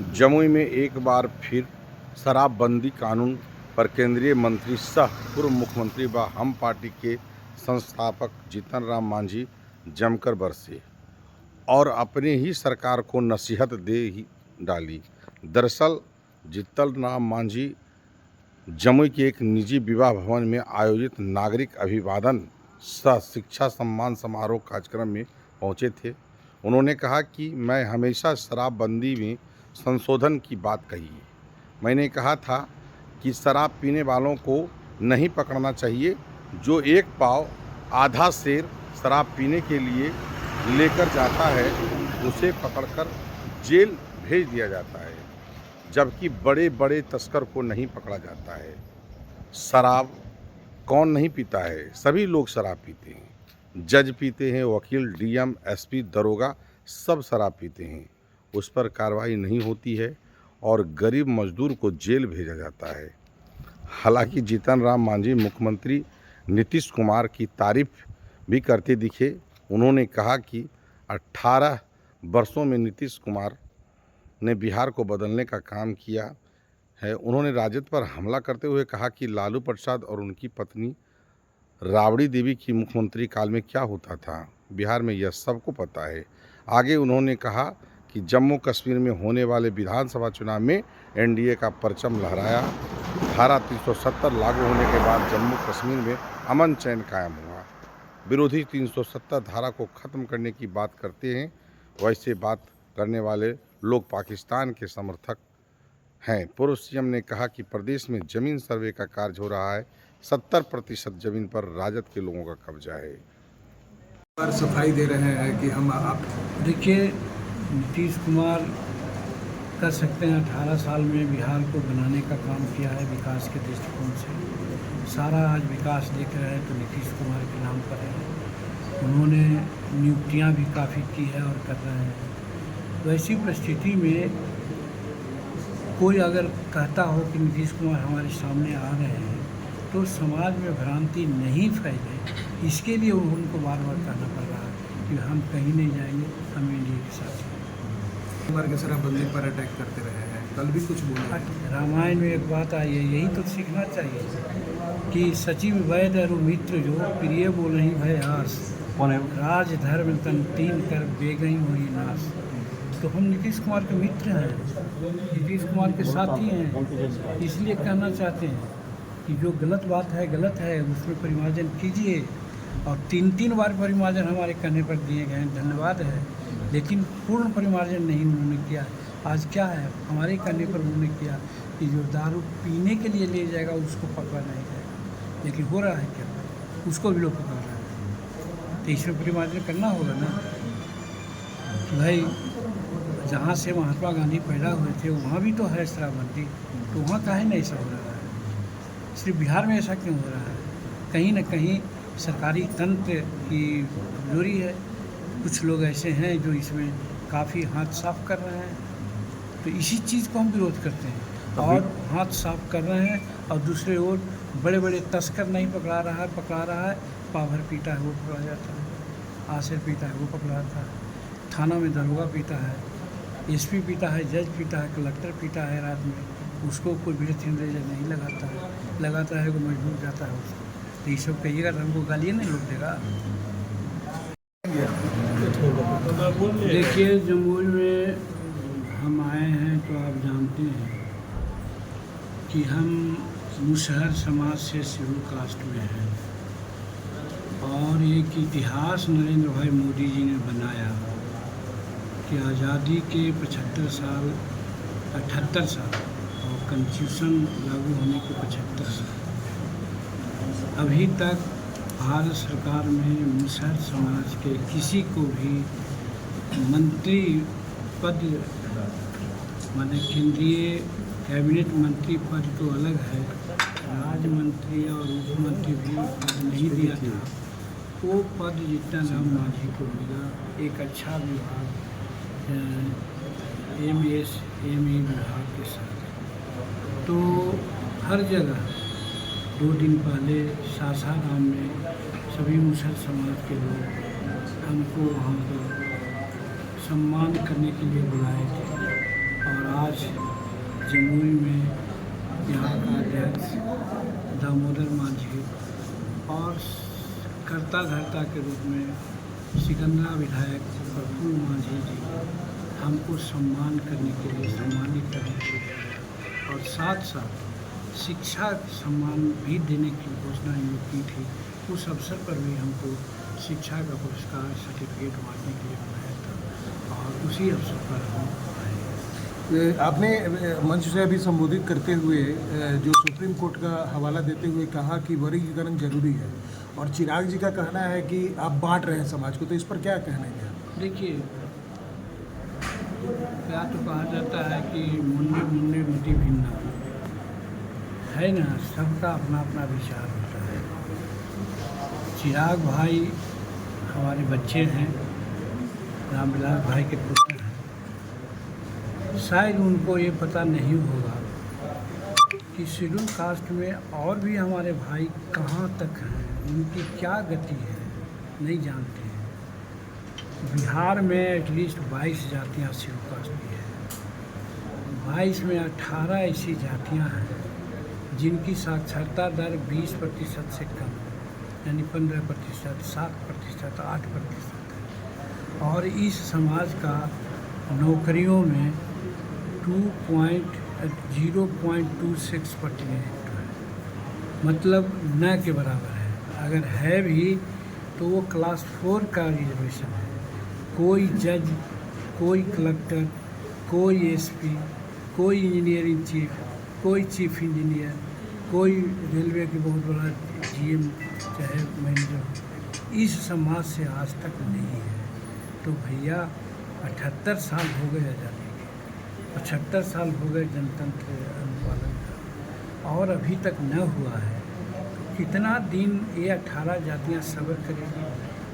जमुई में एक बार फिर शराबबंदी कानून पर केंद्रीय मंत्री सह पूर्व मुख्यमंत्री व हम पार्टी के संस्थापक जीतन राम मांझी जमकर बरसे और अपने ही सरकार को नसीहत दे ही डाली। दरअसल जीतन राम मांझी जमुई के एक निजी विवाह भवन में आयोजित नागरिक अभिवादन सह शिक्षा सम्मान समारोह कार्यक्रम में पहुंचे थे। उन्होंने कहा कि मैं हमेशा शराबबंदी में संशोधन की बात कही है। मैंने कहा था कि शराब पीने वालों को नहीं पकड़ना चाहिए, जो एक पाव आधा सेर शराब पीने के लिए लेकर जाता है उसे पकड़कर जेल भेज दिया जाता है, जबकि बड़े बड़े तस्कर को नहीं पकड़ा जाता है। शराब कौन नहीं पीता है? सभी लोग शराब पीते हैं। जज पीते हैं, वकील, डीएम, एसपी, दरोगा सब शराब पीते हैं। उस पर कार्रवाई नहीं होती है और गरीब मजदूर को जेल भेजा जाता है। हालांकि जीतन राम मांझी मुख्यमंत्री नीतीश कुमार की तारीफ भी करते दिखे। उन्होंने कहा कि 18 वर्षों में नीतीश कुमार ने बिहार को बदलने का काम किया है। उन्होंने राजद पर हमला करते हुए कहा कि लालू प्रसाद और उनकी पत्नी राबड़ी देवी की मुख्यमंत्री काल में क्या होता था, बिहार में यह सबको पता है। आगे उन्होंने कहा कि जम्मू कश्मीर में होने वाले विधानसभा चुनाव में एनडीए का परचम लहराया। धारा 370 लागू होने के बाद जम्मू कश्मीर में अमन चैन कायम हुआ। विरोधी 370 धारा को खत्म करने की बात करते हैं। वैसे बात करने वाले लोग पाकिस्तान के समर्थक हैं। पूर्व सीएम ने कहा कि प्रदेश में जमीन सर्वे का कार्य हो रहा है। 70% जमीन पर राजद के लोगों का कब्जा है। पर सफाई दे रहे हैं कि हम आप देखिए, नीतीश कुमार कर सकते हैं। 18 साल में बिहार को बनाने का काम किया है विकास के दृष्टिकोण से। सारा आज विकास देख रहे हैं तो नीतीश कुमार के नाम पर है। उन्होंने नियुक्तियां भी काफ़ी की है और कर रहे हैं। तो ऐसी परिस्थिति में कोई अगर कहता हो कि नीतीश कुमार हमारे सामने आ रहे हैं तो समाज में भ्रांति नहीं फैले, इसके लिए उनको बार बार कहना पड़ रहा है कि हम कहीं नहीं जाएंगे, हम इंडिया के साथ हैं। हमारे के शराबबंदी पर अटैक करते रहे हैं, कल भी कुछ बोले। रामायण में एक बात आई है, यही तो सीखना चाहिए कि सचिव वैद्य अरु मित्र जो प्रिय बोलहि भय आस, राज धर्म तन तीन कर बेगई हुई नाश। तो हम नीतीश कुमार के मित्र हैं, नीतीश कुमार के साथी हैं, इसलिए कहना चाहते हैं कि जो गलत बात है गलत है, उसमें परिमार्जन कीजिए। और 3 बार परिमार्जन हमारे कहने पर दिए गए हैं, धन्यवाद है, लेकिन पूर्ण परिमार्जन नहीं उन्होंने किया। आज क्या है, हमारे कहने पर उन्होंने किया कि जो दारू पीने के लिए ले जाएगा उसको पकड़ा नहीं जाएगा, लेकिन हो रहा है क्या, उसको भी लोग पकड़ रहे हैं। तो इसमें परिमार्जन करना होगा ना कि भाई जहाँ से महात्मा गांधी पैदा हुए थे वहाँ भी तो है शराबबंदी, तो वहाँ काहे नहीं ऐसा हो रहा है, सिर्फ बिहार में ऐसा क्यों हो रहा है? कहीं ना कहीं सरकारी तंत्र की कमजोरी है। कुछ लोग ऐसे हैं जो इसमें काफ़ी हाथ साफ कर रहे हैं, तो इसी चीज़ को हम विरोध करते हैं। और हाथ साफ कर रहे हैं और दूसरे ओर बड़े बड़े तस्कर नहीं पकड़ा रहा है, पाभर पीटा है वो पकड़ा जाता है, आसिर पीटा है वो पकड़ा जाता है, थाना में दरोगा पीता है, एसपी पीता है, जज पीता है, कलेक्टर पीता है रात में, उसको कोई ब्रीथ इंद्रेजर नहीं लगाता है वो मजबूर जाता है उसको। तो ये सब कहिएगा तो हमको गालियाँ नहीं लोग देगा। देखिए, जमुई में हम आए हैं तो आप जानते हैं कि हम मुसहर समाज से शेड्यूल कास्ट में हैं और एक इतिहास नरेंद्र भाई मोदी जी ने बनाया कि आज़ादी के 78 साल और कॉन्स्टिट्यूशन लागू होने के 75 साल, अभी तक भारत सरकार में मुसहर समाज के किसी को भी मंत्री पद, माने केंद्रीय कैबिनेट मंत्री पद तो अलग है, राज्य मंत्री और उप मंत्री भी पद नहीं दिया था। वो पद जीतन राम मांझी को मिला। एक अच्छा विभाग MSME विभाग के साथ। तो हर जगह 2 दिन पहले सासाराम में सभी मुसहर समाज के लोग हमको वहाँ पर सम्मान करने के लिए बुलाए थे और आज जमुई में यहाँ का अध्यक्ष दामोदर मांझी और कर्ता धर्ता के रूप में सिकंदरा विधायक प्रफुल्ल मांझी जी हमको सम्मान करने के लिए, सम्मानित करने के लिए और साथ साथ शिक्षा सम्मान भी देने की घोषणा इन्होंने की थी। उस अवसर पर भी हमको शिक्षा का पुरस्कार सर्टिफिकेट बांटने के लिए बुलाया था और उसी अवसर पर हम आए। आपने मंच से अभी संबोधित करते हुए जो सुप्रीम कोर्ट का हवाला देते हुए कहा कि वर्गीकरण जरूरी है और चिराग जी का कहना है कि आप बांट रहे हैं समाज को, तो इस पर क्या कहना है? देखिए, क्या तो कहा जाता है कि मुन्ने मुन्ने मति भिन्ना है ना, सबका अपना अपना विचार होता है। चिराग भाई हमारे बच्चे हैं, रामविलास भाई के पुत्र हैं। शायद उनको ये पता नहीं होगा कि शेड्यूल कास्ट में और भी हमारे भाई कहाँ तक हैं, उनकी क्या गति है, नहीं जानते हैं। बिहार में एटलीस्ट 22 जातियाँ शेड्यूल कास्ट की है। 22 में 18 ऐसी जातियाँ हैं जिनकी साक्षरता दर 20% से कम है, यानी 15%, 7%, 8% है। और इस समाज का नौकरियों में 0.26% है, मतलब न के बराबर है। अगर है भी तो वो क्लास 4 का रिजर्वेशन है। कोई जज, कोई कलेक्टर, कोई एसपी, कोई इंजीनियरिंग चीफ, कोई चीफ इंजीनियर, कोई रेलवे की बहुत बड़ा जीएम चाहे मैनेजर इस समाज से आज तक नहीं है। तो भैया 78 साल हो गए आज़ादी के, 75 साल हो गए जनतंत्र अनुपालन का और अभी तक न हुआ है। तो कितना दिन ये 18 जातियाँ सब्र करेगी?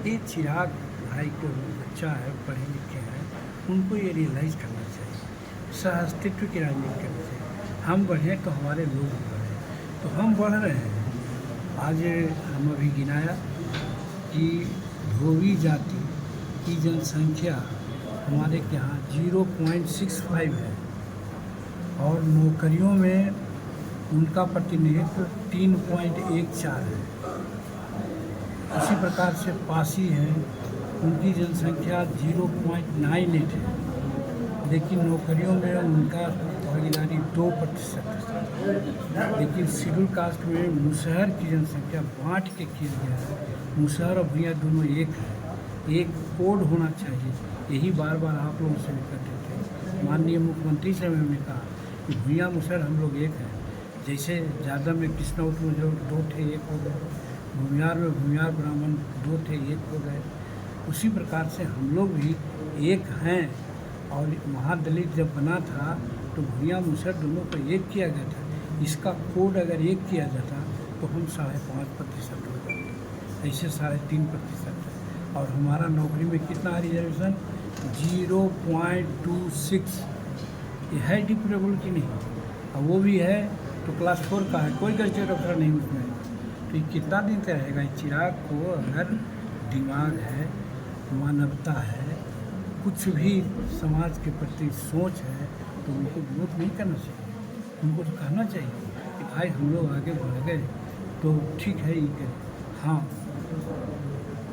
ये चिराग भाई को बच्चा है, पढ़े लिखे हैं, उनको ये रियलाइज़ करना चाहिए। सह अस्तित्व की राजनीति करनी चाहिए। हम बढ़ें तो हमारे लोग बढ़ें, तो हम बढ़ रहे हैं। आज हम अभी गिनाया कि धोबी जाति की जनसंख्या हमारे यहाँ 0.65 है और नौकरियों में उनका प्रतिनिधित्व 3.14 है। इसी प्रकार से पासी है, उनकी जनसंख्या 0.98 है, लेकिन नौकरियों में उनका भागीदारी 2% है। लेकिन शेड्यूल कास्ट में मुसहर की जनसंख्या बांट के किया गया है। मुसहर और भूंइया दोनों एक है, एक कोड होना चाहिए। यही बार बार आप लोगों से भी कहते थे। माननीय मुख्यमंत्री से हमने कहा कि भूंइया मुसहर हम लोग एक हैं। जैसे यादव में कृष्णौत में जो 2 थे, एक हो गए। भूमियार में भूमियार ब्राह्मण 2 थे, एक हो गए। उसी प्रकार से हम लोग भी एक हैं। और महादलित जब बना था तो भूंइया मुसहर दोनों को एक किया गया था। इसका कोड अगर एक किया जाता तो हम 5.5% हो जाते, ऐसे 3.5% है। और हमारा नौकरी में कितना रिजर्वेशन? 0.26। ये है डिप्यूटेबल की नहीं? और वो भी है तो क्लास 4 का है, कोई गजटेड अफसर नहीं उसमें। तो ये कितना दिन का रहेगा? चिराग को अगर दिमाग है, मानवता है, कुछ भी समाज के प्रति सोच है, तो उनको विरोध नहीं करना चाहिए। उनको तो कहना चाहिए कि भाई हम लोग आगे बढ़ गए तो ठीक है, ये करें। हाँ,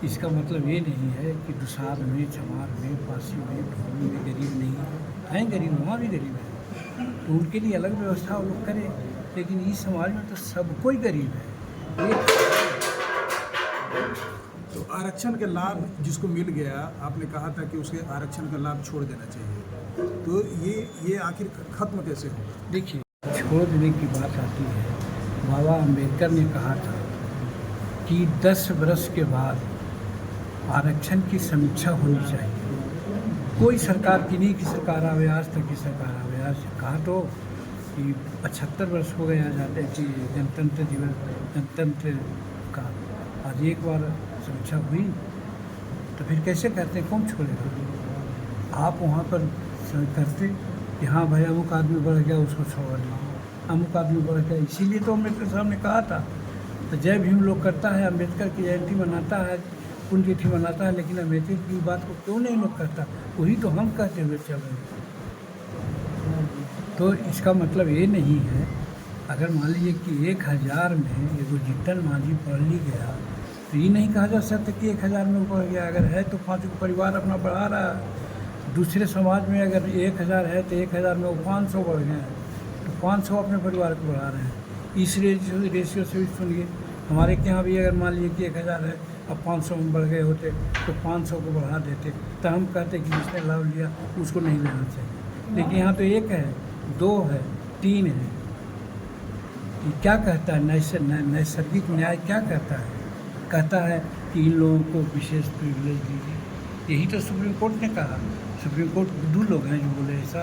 इसका मतलब ये नहीं है कि दुसाध में, चमार में, पासी में, ढोली में गरीब नहीं हैं। गरीब वहाँ भी गरीब है, तो उनके लिए अलग व्यवस्था वो लोग करें। लेकिन इस समाज में तो सब कोई गरीब है। तो आरक्षण के लाभ जिसको मिल गया, आपने कहा था कि उसके आरक्षण का लाभ छोड़ देना चाहिए, तो ये आखिर खत्म कैसे होगा? देखिए, छोड़ देने की बात आती है। बाबा अम्बेडकर ने कहा था कि 10 वर्ष के बाद आरक्षण की समीक्षा होनी चाहिए। कोई सरकार की नहीं कि सरकार आवे, आज तक की सरकार आवे। आज कहा तो कि 75 वर्ष हो गए आजादी की, गणतंत्र दिवस, गणतंत्र का। आज एक बार समीक्षा हुई तो फिर कैसे कहते हैं? कौन छोड़ेगा? आप वहाँ पर करते कि हाँ भाई अमुक आदमी बढ़ गया, उसको छोड़ दें, अमुक आदमी बढ़ गया। इसीलिए तो अम्बेडकर साहब ने कहा था। तो जय भीम लोग करता है, अम्बेडकर की जयंती मनाता है, पुण्यतिथि मनाता है, लेकिन अम्बेडकर की बात को क्यों नहीं लोग करता? वही तो हम कहते हुए चल रहे हैं। तो इसका मतलब ये नहीं है, अगर मान लीजिए कि 1000 में एगो जीतन मांझी पढ़ ली गया तो ये नहीं कहा जा सकता कि 1000 में वो पढ़ गया। अगर है तो 5 को परिवार अपना बढ़ा रहा है। दूसरे समाज में अगर 1000 है तो 1000 में वो 500 बढ़ गए हैं, तो 500 अपने परिवार को बढ़ा रहे हैं। इस रेशियो से भी सुनिए, हमारे के यहाँ भी अगर मान लीजिए कि 1000 है, अब 500 में बढ़ गए होते तो 500 को बढ़ा देते, तो हम कहते कि जिसने लाभ लिया उसको नहीं लेना चाहिए। लेकिन यहाँ तो 1 है, 2 है, 3 है। ये क्या कहता है नैसर्गिक न्याय क्या कहता है? कहता है कि इन लोगों को विशेष प्रिविलेज दीजिए। यही तो सुप्रीम कोर्ट ने कहा। सुप्रीम कोर्ट बुद्धू लोग हैं जो बोले ऐसा,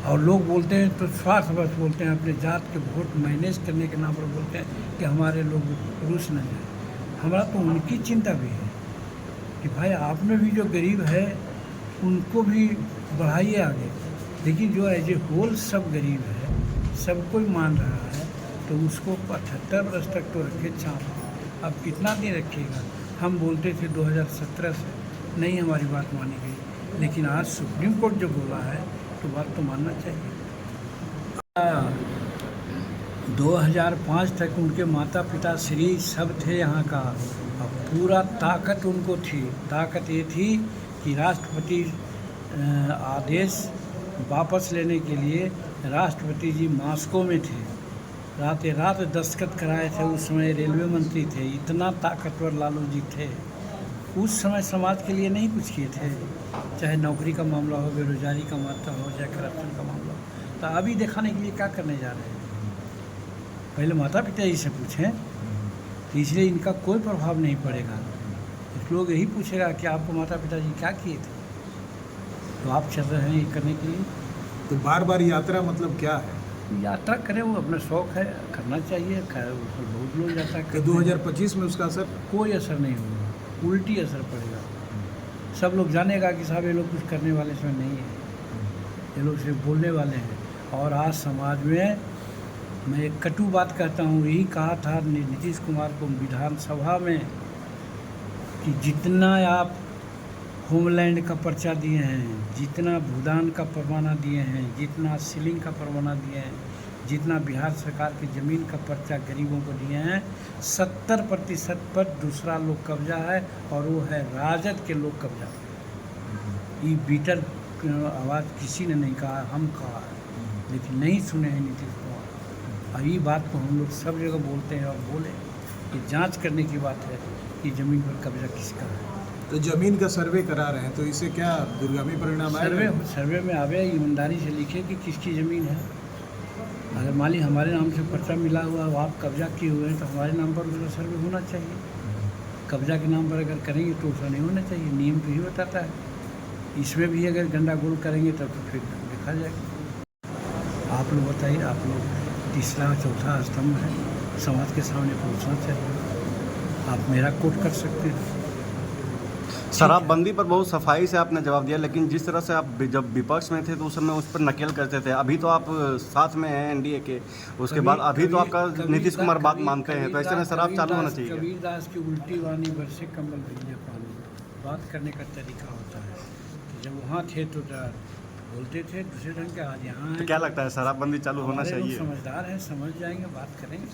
और लोग बोलते हैं तो स्वार्थवश बोलते हैं, अपने जात के वोट मैनेज करने के नाम पर बोलते हैं कि हमारे लोग रूस न जाए। हमारा तो उनकी चिंता भी है कि भाई आप में भी जो गरीब है उनको भी बढ़ाइए आगे, लेकिन जो एज ए होल सब गरीब है, सबको ही मान रहा है, तो उसको 78 वर्ष तक तो रखे चाँप। अब कितना दिन रखिएगा? हम बोलते थे 2017 से, नहीं हमारी बात मानी गई, लेकिन आज सुप्रीम कोर्ट जो बोला है तो बात तो मानना चाहिए। 2005 तक उनके माता पिता श्री सब थे यहाँ का, अब पूरा ताकत उनको थी। ताकत ये थी कि राष्ट्रपति आदेश वापस लेने के लिए राष्ट्रपति जी मॉस्को में थे, रात दस्तखत कराए थे। उस समय रेलवे मंत्री थे, इतना ताकतवर लालू जी थे। उस समय समाज के लिए नहीं कुछ किए थे, चाहे नौकरी का मामला हो, बेरोजगारी का मामला हो, चाहे करप्शन का मामला हो। तो अभी दिखाने के लिए क्या करने जा रहे हैं? पहले माता पिता जी से पूछें, तो इसलिए इनका कोई प्रभाव नहीं पड़ेगा। लोग यही पूछेगा कि आपको माता पिता जी क्या किए थे, तो आप चल रहे हैं ये करने के लिए। तो बार बार यात्रा मतलब क्या है? यात्रा करें, वो अपना शौक़ है, करना चाहिए। बहुत लोग यात्रा कि करते हैं। 2025 में उसका असर? कोई असर नहीं होगा, उल्टी असर पड़ेगा। सब लोग जानेगा कि साहब ये लोग कुछ करने वाले इसमें नहीं है, ये लोग सिर्फ बोलने वाले हैं। और आज समाज में मैं एक कटु बात कहता हूँ, यही कहा था नीतीश कुमार को विधानसभा में कि जितना आप होमलैंड का पर्चा दिए हैं, जितना भूदान का परवाना दिए हैं, जितना सीलिंग का परवाना दिए हैं, जितना बिहार सरकार की ज़मीन का पर्चा गरीबों को दिए हैं, 70% पर दूसरा लोग कब्जा है, और वो है राजद के लोग कब्जा। ये बीटर आवाज़ किसी ने नहीं कहा, हम कहा है, लेकिन नहीं सुने हैं नीतीश कुमार। और ये बात को हम लोग सब जगह बोलते हैं, और बोले कि जांच करने की बात है कि ज़मीन पर कब्जा किसका है। तो जमीन का सर्वे करा रहे हैं, तो इससे क्या दुर्गामी परिणाम आएगा? सर्वे में आवे, ईमानदारी से लिखे कि किसकी ज़मीन है। अगर मान ली हमारे नाम से पर्चा मिला हुआ है, आप कब्जा किए हुए हैं, तो हमारे नाम पर उसका सर्वे होना चाहिए। कब्जा के नाम पर अगर करेंगे तो उसका नहीं होना चाहिए, नियम तो ही बताता है। इसमें भी अगर गंडागोल करेंगे तब तो फिर देखा जाएगा। आप लोग बताइए, आप लोग तीसरा चौथा स्तंभ है, समाज के सामने पहुँचना चाहिए। आप मेरा कोट कर सकते हैं। शराबबंदी पर बहुत सफाई से आपने जवाब दिया, लेकिन जिस तरह से आप जब विपक्ष में थे तो उस समय उस पर नकेल करते थे, अभी तो आप साथ में हैं एनडीए के, उसके बाद अभी तो आपका नीतीश कुमार बात मानते हैं, तो ऐसे में शराब चालू होना चाहिए। कबीरदास की उल्टी वाणी बरसे कमल भीगे पानी, बात करने का तरीका होता है। तो जब वहाँ थे तो बोलते थे दूसरे ढंग के, आज यहाँ तो क्या लगता है शराबबंदी चालू होना चाहिए? समझदार हैं, समझ जाएंगे, बात करेंगे।